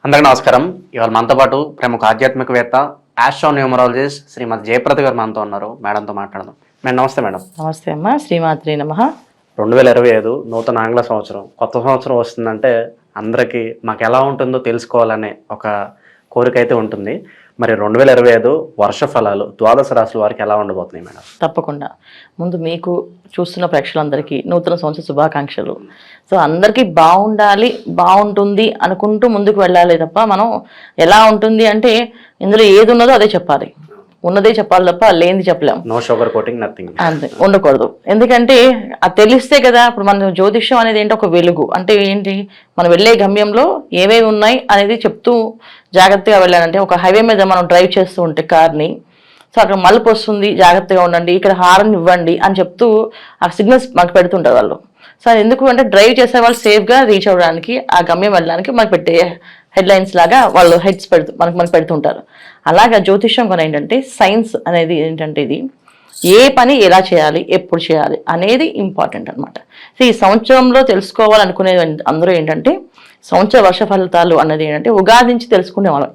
అందరికీ నమస్కారం. ఇవాళ మనతో పాటు ప్రముఖ ఆధ్యాత్మికవేత్త ఆస్ట్రోన్యూమరాలజిస్ట్ శ్రీమతి జయప్రద గారు మనతో ఉన్నారు. మేడంతో మాట్లాడదాం. మేడం నమస్తే. మేడం నమస్తే అమ్మా. శ్రీమాత్రి నమః. 2025 నూతన ఆంగ్ల సంవత్సరం, కొత్త సంవత్సరం వస్తుందంటే అందరికీ మాకు ఎలా ఉంటుందో తెలుసుకోవాలనే ఒక కోరిక అయితే ఉంటుంది. మరి 2025 వర్ష ఫలాలు ద్వాదశ రాశుల వారికి ఎలా ఉండబోతున్నాయి మేడం? తప్పకుండా. ముందు మీకు చూస్తున్న ప్రేక్షకులందరికీ నూతన సంవత్సర శుభాకాంక్షలు. సో అందరికీ బాగుండాలి, బాగుంటుంది అనుకుంటూ ముందుకు వెళ్ళాలి తప్ప మనం ఎలా ఉంటుంది అంటే ఇందులో ఏది ఉన్నదో అదే చెప్పాలి, ఉన్నదే చెప్పాలి తప్ప లేనిది చెప్పలేము. No sugar coating, nothing. అంతే, ఉండకూడదు. ఎందుకంటే అది తెలిస్తే కదా. ఇప్పుడు మన జ్యోతిష్యం అనేది ఏంటి, ఒక వెలుగు అంటే ఏంటి, మనం వెళ్ళే గమ్యంలో ఏవేవి ఉన్నాయి అనేది చెప్తూ జాగ్రత్తగా వెళ్ళాలంటే, ఒక హైవే మీద మనం డ్రైవ్ చేస్తూ ఉంటే కార్ని, సో అక్కడ మలుపు వస్తుంది, జాగ్రత్తగా ఉండండి, ఇక్కడ హారన్ ఇవ్వండి అని చెప్తూ ఆ సిగ్నల్స్ మనకు పెడుతుంటారు వాళ్ళు. సో అది ఎందుకు అంటే డ్రైవ్ చేసే వాళ్ళు సేఫ్గా రీచ్ అవ్వడానికి, ఆ గమ్యం వెళ్ళడానికి మనకు పెట్టే హెడ్లైన్స్ లాగా వాళ్ళు హెడ్స్ మనకు పెడుతుంటారు. అలాగా జ్యోతిష్యం కూడా ఏంటంటే సైన్స్ అనేది ఏంటంటే ఇది ఏ పని ఎలా చేయాలి, ఎప్పుడు చేయాలి అనేది ఇంపార్టెంట్ అనమాట. సో ఈ సంవత్సరంలో తెలుసుకోవాలనుకునే అందరూ ఏంటంటే సంవత్సర వర్ష ఫలితాలు అన్నది ఏంటంటే ఉగాది నుంచి తెలుసుకునేవాళ్ళం.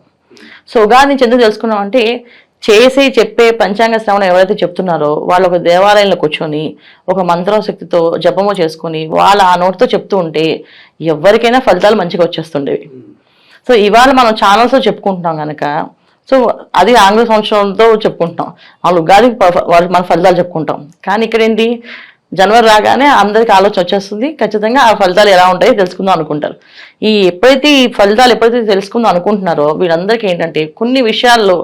సో ఉగాది నుంచి ఎందుకు తెలుసుకున్నాం అంటే చెప్పే పంచాంగ శ్రవణం ఎవరైతే చెప్తున్నారో వాళ్ళు ఒక దేవాలయంలో కూర్చొని ఒక మంత్రశక్తితో జపము చేసుకొని వాళ్ళ ఆ నోటితో చెప్తూ ఉంటే ఎవరికైనా ఫలితాలు మంచిగా వచ్చేస్తుండేవి. సో ఇవాళ మనం ఛానల్స్లో చెప్పుకుంటున్నాం కనుక, సో అది ఆంగ్ల సంవత్సరంతో చెప్పుకుంటున్నాం, వాళ్ళు ఉగాది మన ఫలితాలు చెప్పుకుంటాం. కానీ ఇక్కడ ఏంటి, జనవరి రాగానే అందరికి ఆలోచన వచ్చేస్తుంది, ఖచ్చితంగా ఆ ఫలితాలు ఎలా ఉంటాయో తెలుసుకుందాం అనుకుంటారు. ఎప్పుడైతే ఈ ఫలితాలు తెలుసుకుందాం అనుకుంటున్నారో వీళ్ళందరికీ ఏంటంటే కొన్ని విషయాల్లో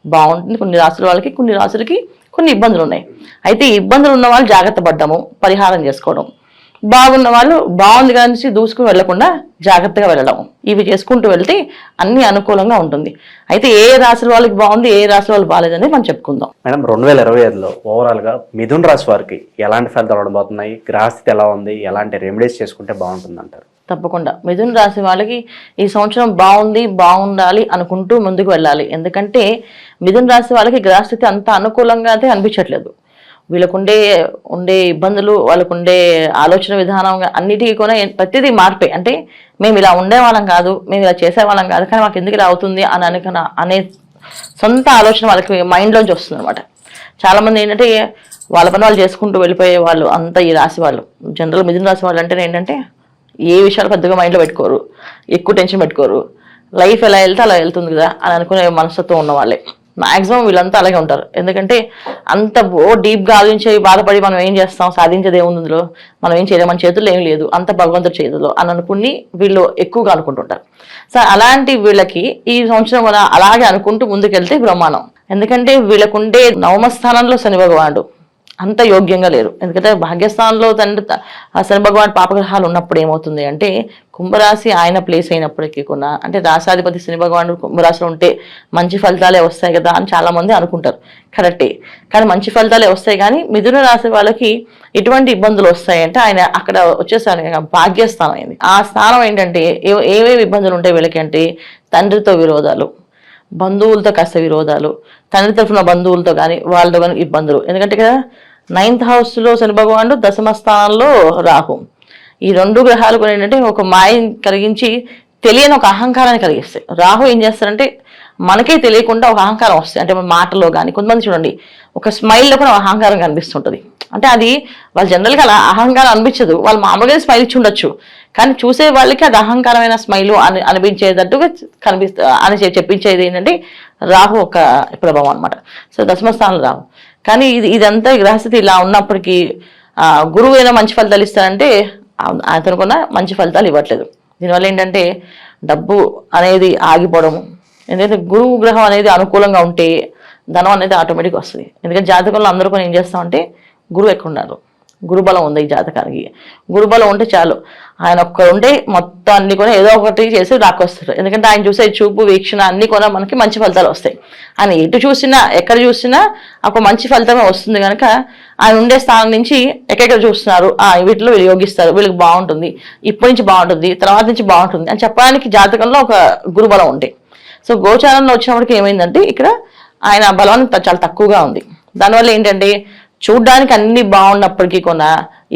బాగుంటుంది, కొన్ని రాసుల వాళ్ళకి, కొన్ని రాసులకి కొన్ని ఇబ్బందులు ఉన్నాయి. అయితే ఈ ఇబ్బందులు ఉన్న వాళ్ళు జాగ్రత్త పడ్డము, పరిహారం చేసుకోవడం, బాగున్న వాళ్ళు బాగుంది కానీ దూసుకుని వెళ్లకుండా జాగ్రత్తగా వెళ్ళడం, ఇవి చేసుకుంటూ వెళ్తే అన్ని అనుకూలంగా ఉంటుంది. అయితే ఏ రాశుల వాళ్ళకి బాగుంది, ఏ రాశుల వాళ్ళు బాగాలేదని మనం చెప్పుకుందాం. మేడం 2025లో ఓవరాల్ గా మిథున రాశి వారికి ఎలాంటి ఫలితాలు ఉండబోతున్నాయి, గ్రహస్థితి ఎలా ఉంది, ఎలాంటి రెమెడీస్ చేసుకుంటే బాగుంటుంది అంటారు? తప్పకుండా మిథున రాశి వాళ్ళకి ఈ సంవత్సరం బాగుంది, బాగుండాలి అనుకుంటూ ముందుకు వెళ్ళాలి. ఎందుకంటే మిథున రాశి వాళ్ళకి గ్రహస్థితి అంత అనుకూలంగా అయితే అనిపించట్లేదు. ఉండే ఇబ్బందులు, వాళ్ళకుండే ఆలోచన విధానం అన్నిటికీ కూడా ప్రతిదీ మార్పే. అంటే మేము ఇలా ఉండేవాళ్ళం కాదు, మేము ఇలా చేసేవాళ్ళం కాదు, కానీ మాకు ఎందుకు ఇలా అవుతుంది అనే సొంత ఆలోచన వాళ్ళకి మైండ్లోంచి వస్తుంది అనమాట. చాలామంది ఏంటంటే వాళ్ళ పని వాళ్ళు చేసుకుంటూ వెళ్ళిపోయే వాళ్ళు అంతా ఈ రాశి వాళ్ళు. జనరల్ మిథున రాశి వాళ్ళు అంటే ఏంటంటే ఏ విషయాలు పెద్దగా మైండ్లో పెట్టుకోరు, ఎక్కువ టెన్షన్ పెట్టుకోరు, లైఫ్ ఎలా వెళ్తే అలా వెళ్తుంది కదా అని అనుకునే మనస్తత్వం ఉన్న వాళ్ళే మ్యాక్సిమం వీళ్ళంతా అలాగే ఉంటారు. ఎందుకంటే అంత డీప్గా ఆలోచించి బాధపడి మనం ఏం చేస్తాం, సాధించేది ఏముంది ఇందులో, మనం ఏం చేయలేము, మన చేతుల్లో ఏం లేదు, అంత భగవంతుడి చేతుల్లో అని అనుకుని వీళ్ళు ఎక్కువగా అనుకుంటుంటారు. సో అలాంటి వీళ్ళకి ఈ సంవత్సరం కూడా అలాగే అనుకుంటూ ముందుకెళ్తే బ్రహ్మాండం. ఎందుకంటే వీళ్ళకుండే నవమ స్థానంలో శని భగవానుడు అంత యోగ్యంగా లేరు. ఎందుకంటే భాగ్యస్థానంలో శని భగవాన్ పాపగ్రహాలు ఉన్నప్పుడు ఏమవుతుంది అంటే కుంభరాశి ఆయన ప్లేస్ అయినప్పటికీ కూడా, అంటే రాశాధిపతి శని భగవానుడు కుంభరాశిలో ఉంటే మంచి ఫలితాలే వస్తాయి కదా అని చాలా మంది అనుకుంటారు. కరెక్టే, కానీ మంచి ఫలితాలే వస్తాయి. కానీ మిథున రాశి వాళ్ళకి ఎటువంటి ఇబ్బందులు వస్తాయంటే ఆయన అక్కడ వచ్చేసాను భాగ్యస్థానం అయింది. ఆ స్థానం ఏంటంటే ఏవేవి ఇబ్బందులు ఉంటాయి వీళ్ళకి అంటే తండ్రితో విరోధాలు, బంధువులతో కాస్త విరోధాలు, తండ్రి తరఫున బంధువులతో కానీ వాళ్ళతో కానీ ఇబ్బందులు. ఎందుకంటే ఇక్కడ 9th హౌస్లో శని భగవానుడు, దశమ స్థానంలో రాహు, ఈ రెండు గ్రహాలు కూడా ఏంటంటే ఒక మాయని కలిగించి తెలియని ఒక అహంకారాన్ని కలిగిస్తాయి. రాహు ఏం చేస్తారంటే మనకే తెలియకుండా ఒక అహంకారం వస్తాయి. అంటే మాటలో కానీ కొంతమంది చూడండి ఒక స్మైల్లో కూడా అహంకారం కనిపిస్తుంటుంది. అంటే అది వాళ్ళు జనరల్గా అలా అహంకారం అనిపించదు, వాళ్ళు మామూలుగా స్మైల్ ఇచ్చి ఉండొచ్చు, కానీ చూసే వాళ్ళకి అది అహంకారమైన స్మైల్ అనిపించేటట్టుగా అని చెప్పించేది ఏంటంటే రాహు ఒక ప్రభావం అనమాట. సో దశమస్థానంలో రాహు. కానీ ఇదంతా గ్రహస్థితి ఇలా ఉన్నప్పటికీ గురువు అయినా మంచి ఫలితాలు ఇస్తారంటే అతను కూడా మంచి ఫలితాలు ఇవ్వట్లేదు. దీనివల్ల ఏంటంటే డబ్బు అనేది ఆగిపోవడము. ఎందుకంటే గురువు గ్రహం అనేది అనుకూలంగా ఉంటే ధనం అనేది ఆటోమేటిక్గా వస్తుంది. ఎందుకంటే జాతకంలో అందరూ కూడా ఏం చేస్తామంటే గురువు ఎక్కువ ఉన్నారు, గురుబలం ఉంది ఈ జాతకానికి, గురుబలం ఉంటే చాలు, ఆయన ఒక్కరు ఉంటే మొత్తం అన్ని కూడా ఏదో ఒకటి చేసి రాకొస్తారు. ఎందుకంటే ఆయన చూసే చూపు, వీక్షణ అన్ని కూడా మనకి మంచి ఫలితాలు వస్తాయి. ఆయన ఎటు చూసినా ఎక్కడ చూసినా ఒక మంచి ఫలితమే వస్తుంది. కనుక ఆయన ఉండే స్థానం నుంచి ఎక్కడెక్కడ చూస్తున్నారు, వీటిలో వీళ్ళు యోగిస్తారు, వీళ్ళకి బాగుంటుంది, ఇప్పటి నుంచి బాగుంటుంది, తర్వాత నుంచి బాగుంటుంది అని చెప్పడానికి జాతకంలో ఒక గురుబలం ఉంటాయి. సో గోచారంలో వచ్చినప్పటికి ఏమైందంటే ఇక్కడ ఆయన బలం చాలా తక్కువగా ఉంది. దానివల్ల ఏంటంటే చూడ్డానికి అన్ని బాగున్నప్పటికీ కొన్న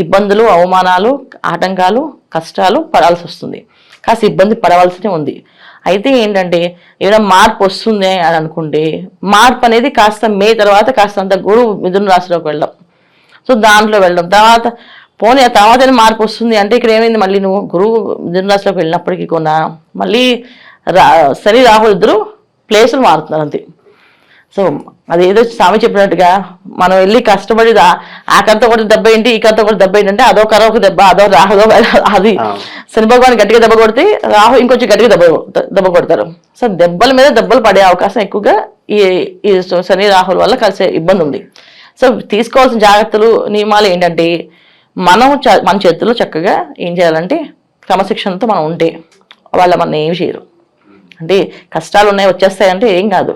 ఇబ్బందులు, అవమానాలు, ఆటంకాలు, కష్టాలు పడాల్సి వస్తుంది. కాస్త ఇబ్బంది పడవలసి ఉంది. అయితే ఏంటంటే ఏదైనా మార్పు వస్తుంది అని అనుకుంటే మార్పు అనేది కాస్త మే తర్వాత కాస్తంత గురువు మిథున రాశిలోకి వెళ్ళడం, సో దాంట్లో వెళ్ళడం తర్వాత పోనీ ఆ తర్వాత మార్పు వస్తుంది అంటే ఇక్కడ ఏమైంది, మళ్ళీ నువ్వు గురువు మిథున రాశిలోకి వెళ్ళినప్పటికీ కొన్నా మళ్ళీ శని రాహులు ఇద్దరు ప్లేసులు మారుతున్నారు అంతే. సో అదేదో స్వామి చెప్పినట్టుగా మనం వెళ్ళి కష్టపడి ఆ కర్త ఒకటి దెబ్బ ఏంటి, ఈ కర్త ఒకటి దెబ్బ ఏంటంటే అదో కర్ర ఒక దెబ్బ, అదో రాహుదో అది శని భగవాన్ గట్టిగా దెబ్బ కొడితే రాహు ఇంకొంచెం గట్టిగా దెబ్బ కొడతారు. సో దెబ్బల మీద దెబ్బలు పడే అవకాశం ఎక్కువగా ఈ శని రాహుల వల్ల కలిసే ఇబ్బంది ఉంది. సో తీసుకోవాల్సిన జాగ్రత్తలు, నియమాలు ఏంటంటే మన చేతుల్లో చక్కగా ఏం చేయాలంటే క్రమశిక్షణతో మనం ఉంటే మన ఏమి చేయరు. అంటే కష్టాలు ఉన్నాయి వచ్చేస్తాయంటే ఏం కాదు.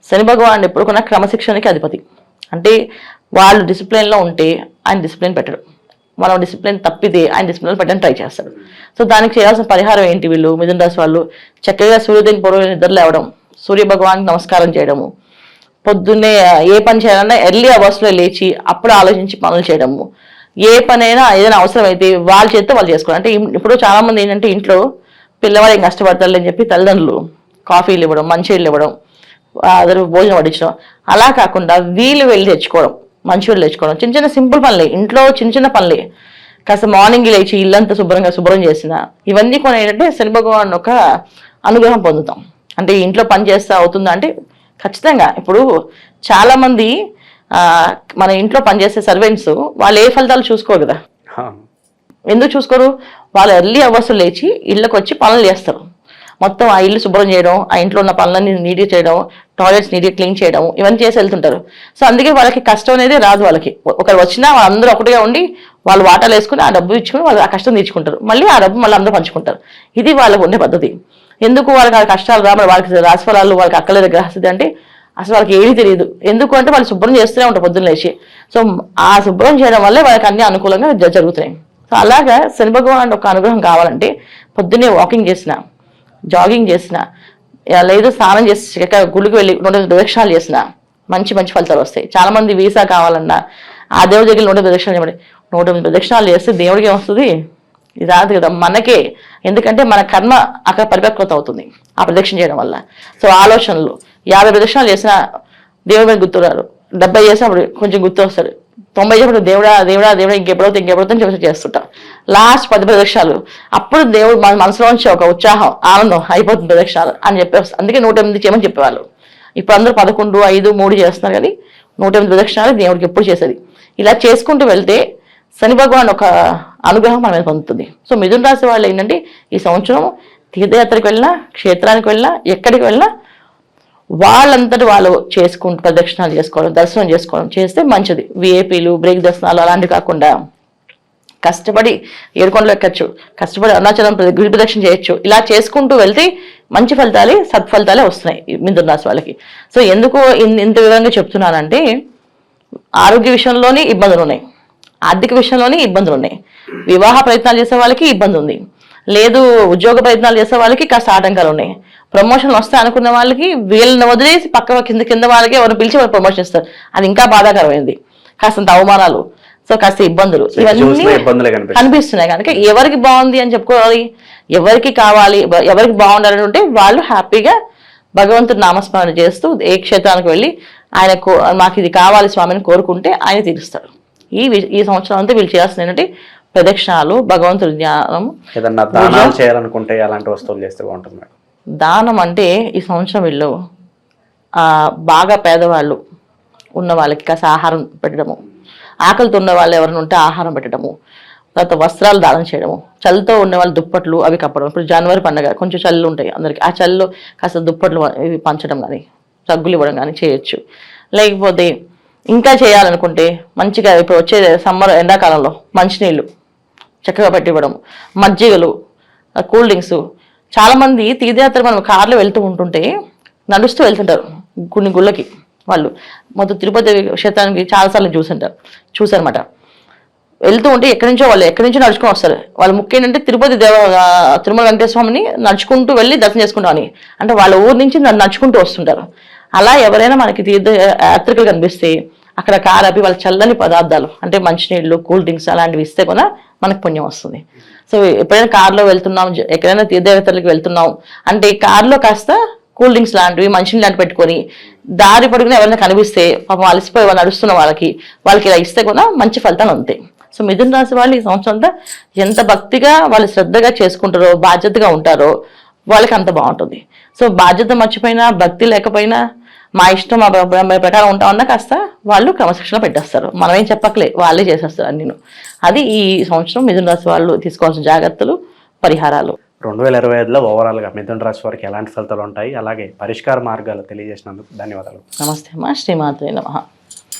శని భగవాన్ ఎప్పుడు కొన్నా క్రమశిక్షణకి అధిపతి. అంటే వాళ్ళు డిసిప్లిన్లో ఉంటే ఆయన డిసిప్లిన్ పెట్టడు, మనం డిసిప్లిన్ తప్పితే ఆయన డిసిప్లిన్ పెట్టడానికి ట్రై చేస్తాడు. సో దానికి చేయాల్సిన పరిహారం ఏంటి, వీళ్ళు మిథున రాశి వాళ్ళు చక్కగా సూర్యోదయం పూర్వం నిద్ర లేవడం, సూర్య భగవాన్కి నమస్కారం చేయడము, పొద్దున్నే ఏ పని చేయాలన్నా ఎర్లీ అవర్స్లో లేచి అప్పుడు ఆలోచించి పనులు చేయడము, ఏ పనైనా ఏదైనా అవసరం అయితే వాళ్ళ చేతితో వాళ్ళు చేసుకోవాలి. అంటే ఇప్పుడు చాలా మంది ఏంటంటే ఇంట్లో పిల్లవాడు ఏం కష్టపడతారు అని చెప్పి తల్లిదండ్రులు కాఫీలు ఇవ్వడం, మంచినీళ్ళు ఇవ్వడం, అందరూ భోజనం వడ్డించడం, అలా కాకుండా వీళ్ళు వెళ్ళి తెచ్చుకోవడం, మంచినీళ్ళు తెచ్చుకోవడం, చిన్న చిన్న సింపుల్ పనులే, ఇంట్లో చిన్న చిన్న పనులే, కాస్త మార్నింగ్ లేచి ఇల్లంతా శుభ్రం చేసిన ఇవన్నీ కొన్ని ఏంటంటే శని భగవాన్ ఒక అనుగ్రహం పొందుతాం. అంటే ఇంట్లో పని చేస్తా అవుతుందా అంటే ఖచ్చితంగా. ఇప్పుడు చాలా మంది మన ఇంట్లో పనిచేసే సర్వెంట్స్ వాళ్ళు ఏ ఫలితాలు చూసుకోరు కదా. ఎందుకు చూసుకోరు? వాళ్ళు ఎర్లీ అవర్స్ లేచి ఇళ్ళకి వచ్చి పనులు చేస్తారు, మొత్తం ఆ ఇల్లు శుభ్రం చేయడం, ఆ ఇంట్లో ఉన్న పనులన్నీ నీట్గా చేయడం, టాయిలెట్స్ నీట్గా క్లీన్ చేయడం, ఇవన్నీ చేసి వెళ్తుంటారు. సో అందుకే వాళ్ళకి కష్టం అనేది రాదు. వాళ్ళకి ఒకరు వచ్చినా వాళ్ళందరూ ఒకటిగా ఉండి వాళ్ళు వాటాలు వేసుకుని ఆ డబ్బు ఇచ్చుకుని వాళ్ళు ఆ కష్టం తీర్చుకుంటారు, మళ్ళీ ఆ డబ్బు మళ్ళీ అందరూ పంచుకుంటారు. ఇది వాళ్ళకు ఉండే పద్ధతి. ఎందుకు వాళ్ళకి ఆ కష్టాలు రా, వాళ్ళకి రాశిఫలాలు వాళ్ళకి అక్కలేదు గ్రహస్థితి అంటే అసలు వాళ్ళకి ఏమీ తెలియదు. ఎందుకు అంటే వాళ్ళు శుభ్రం చేస్తూనే ఉంటారు పొద్దున్న లేచి. సో ఆ శుభ్రం చేయడం వల్లే వాళ్ళకి అన్ని అనుకూలంగా జరుగుతున్నాయి. సో అలాగా శని భగవాన్ ఒక అనుగ్రహం కావాలంటే పొద్దున్నే వాకింగ్ చేసిన, జాగింగ్ చేసిన, లేదు స్నానం చేసి గుడికి వెళ్ళి 100 ప్రదక్షిణాలు చేసిన మంచి ఫలితాలు వస్తాయి. చాలా మంది వీసా కావాలన్నా ఆ దేవుడి దగ్గర 100 ప్రదక్షిణాలు చేయమని 100 ప్రదక్షిణాలు చేస్తే దేవుడికి ఏమొస్తుంది? ఇది రాదు కదా మనకే. ఎందుకంటే మన కర్మ అక్కడ పరిపక్వత అవుతుంది ఆ ప్రదక్షిణ చేయడం వల్ల. సో ఆలోచనలు 50 ప్రదక్షిణాలు చేసినా దేవుడి మీద గుర్తురారు, 70 చేసినప్పుడు కొంచెం గుర్తు వస్తాడు, 90 చేసినప్పుడు దేవుడా ఇంకెప్పుడవుతా చేస్తుంటాం. లాస్ట్ 10 ప్రదక్షిణాలు అప్పుడు దేవుడు మన మనసులోంచి ఒక ఉత్సాహం, ఆనందం అయిపోతుంది ప్రదక్షిణాలు అని చెప్పేసి. అందుకే 108 చేయమని చెప్పేవాళ్ళు. ఇప్పుడు అందరూ 11, 5, 3 చేస్తున్నారు, కానీ 108 ప్రదక్షిణాలు దేవుడికి ఎప్పుడు చేసేది. ఇలా చేసుకుంటూ వెళ్తే శని భగవాన్ ఒక అనుగ్రహం మన మీద పొందుతుంది. సో మిథున రాశి వాళ్ళు ఏంటంటే ఈ సంవత్సరం తీర్థయాత్రకు వెళ్ళినా, క్షేత్రానికి వెళ్ళినా, ఎక్కడికి వెళ్ళినా వాళ్ళంతటి వాళ్ళు చేసుకుంటూ ప్రదక్షిణాలు చేసుకోవడం, దర్శనం చేసుకోవడం చేస్తే మంచిది. విఐపీలు, బ్రేక్ దర్శనాలు అలాంటివి కాకుండా కష్టపడి ఏడుకొండలు ఎక్కచ్చు, కష్టపడి అరుణాచలం గిరి ప్రదక్షిణ చేయొచ్చు. ఇలా చేసుకుంటూ వెళ్తే మంచి ఫలితాలే, సత్ఫలితాలే వస్తున్నాయి మిథున రాశి వాళ్ళకి. సో ఎందుకు ఇంత విధంగా చెప్తున్నానంటే ఆరోగ్య విషయంలోని ఇబ్బందులు ఉన్నాయి, ఆర్థిక విషయంలోని ఇబ్బందులు ఉన్నాయి, వివాహ ప్రయత్నాలు చేసే వాళ్ళకి ఇబ్బంది ఉంది, లేదు ఉద్యోగ ప్రయత్నాలు చేసే వాళ్ళకి కాస్త ఆటంకాలు ఉన్నాయి, ప్రమోషన్ వస్తాయి అనుకున్న వాళ్ళకి వీళ్ళని వదిలేసి పక్క కింద వాళ్ళకి ఎవరు పిలిచి వాళ్ళు ప్రమోషన్ ఇస్తారు, అది ఇంకా బాధాకరమైంది. కాస్తంత అవమానాలు, సో కాస్త ఇబ్బందులు, ఇవన్నీ కనిపిస్తున్నాయి. కనుక ఎవరికి బాగుంది అని చెప్పుకోవాలి, ఎవరికి కావాలి, ఎవరికి బాగుండాలని ఉంటే వాళ్ళు హ్యాపీగా భగవంతుడి నామస్మరణ చేస్తూ ఏ క్షేత్రానికి వెళ్ళి ఆయన మాకు ఇది కావాలి స్వామిని కోరుకుంటే ఆయన తీరుస్తాడు. ఈ సంవత్సరం అంతా వీళ్ళు చేయాల్సింది ఏంటంటే ప్రదక్షిణాలు, భగవంతుడి జ్ఞానం. ఏదన్నా దానాలు చేయాలనుకుంటే అలాంటి వస్తువులు చేస్తే బాగుంటుంది మేడం. దానం అంటే ఈ సంవత్సరం వీళ్ళు బాగా పేదవాళ్ళు ఉన్న వాళ్ళకి కాస్త ఆహారం పెట్టడము, ఆకలితో ఉన్న వాళ్ళు ఎవరైనా ఉంటే ఆహారం పెట్టడము, తర్వాత వస్త్రాలు దానం చేయడము, చలితో ఉండే వాళ్ళు దుప్పట్లు అవి కప్పడం. ఇప్పుడు జనవరి పండుగ కొంచెం చల్లు ఉంటాయి అందరికి, ఆ చల్లు కాస్త దుప్పట్లు ఇవి పంచడం కానీ, రగ్గులు ఇవ్వడం కానీ చేయొచ్చు. లేకపోతే ఇంకా చేయాలనుకుంటే మంచిగా ఇప్పుడు వచ్చే సమ్మర్ ఎండాకాలంలో మంచినీళ్ళు చక్కగా పెట్టివ్వడం, మజ్జిగలు, కూల్ డ్రింక్స్. చాలామంది తీర్థయాత్ర మనం కార్లో వెళ్తూ ఉంటుంటే నడుస్తూ వెళ్తుంటారు కొన్ని గుళ్ళకి. వాళ్ళు మొత్తం తిరుపతి క్షేత్రానికి చాలాసార్లు చూసారన్నమాట. వెళ్తూ ఉంటే ఎక్కడి నుంచో నడుచుకొని వస్తారు. వాళ్ళు ముఖ్యం ఏంటంటే తిరుమల వెంకటేశ్వర స్వామిని నడుచుకుంటూ వెళ్ళి దర్శనం చేసుకుంటాం అని, అంటే వాళ్ళ ఊరు నుంచి నడుచుకుంటూ వస్తుంటారు. అలా ఎవరైనా మనకి తీర్థయాత్రికులు కనిపిస్తే అక్కడ కారపి వాళ్ళ చల్లని పదార్థాలు అంటే మంచినీళ్ళు, కూల్ డ్రింక్స్ అలాంటివి ఇస్తే కూడా మనకు పుణ్యం వస్తుంది. సో ఎప్పుడైనా కార్లో వెళ్తున్నాం, ఎక్కడైనా తీర్థయాత్రలకు వెళ్తున్నాం అంటే కార్లో కాస్త కూల్ డ్రింక్స్ లాంటివి, మంచినీళ్ళు లాంటివి పెట్టుకొని దారి పొడుగునా ఎవరైనా కనిపిస్తే పాపం అలసిపోయి వాళ్ళు నడుస్తున్న వాళ్ళకి ఇలా ఇస్తే కూడా మంచి ఫలితాలు ఉంటాయి. సో మిథున రాశి వాళ్ళు ఈ సంవత్సరం అంతా ఎంత భక్తిగా వాళ్ళు శ్రద్ధగా చేసుకుంటారో, బాధ్యతగా ఉంటారో వాళ్ళకి అంత బాగుంటుంది. సో బాధ్యత మర్చిపోయినా, భక్తి లేకపోయినా, మా ఇష్టం మా ప్రకారం ఉంటామన్నా కాస్త వాళ్ళు క్రమశిక్షణ పెట్టేస్తారు. మనం ఏం చెప్పకలే, వాళ్ళే చేసేస్తారు అన్నీను. అది ఈ సంవత్సరం మిథున రాశి వాళ్ళు తీసుకోవాల్సిన జాగ్రత్తలు, పరిహారాలు. 2025లో ఓవరాల్గా మిథున రాశి వారికి ఎలాంటి ఫలితాలు ఉంటాయి, అలాగే పరిష్కార మార్గాలు తెలియజేసినందుకు ధన్యవాదాలు. నమస్తే అమ్మా. శ్రీమాత్రే నమః.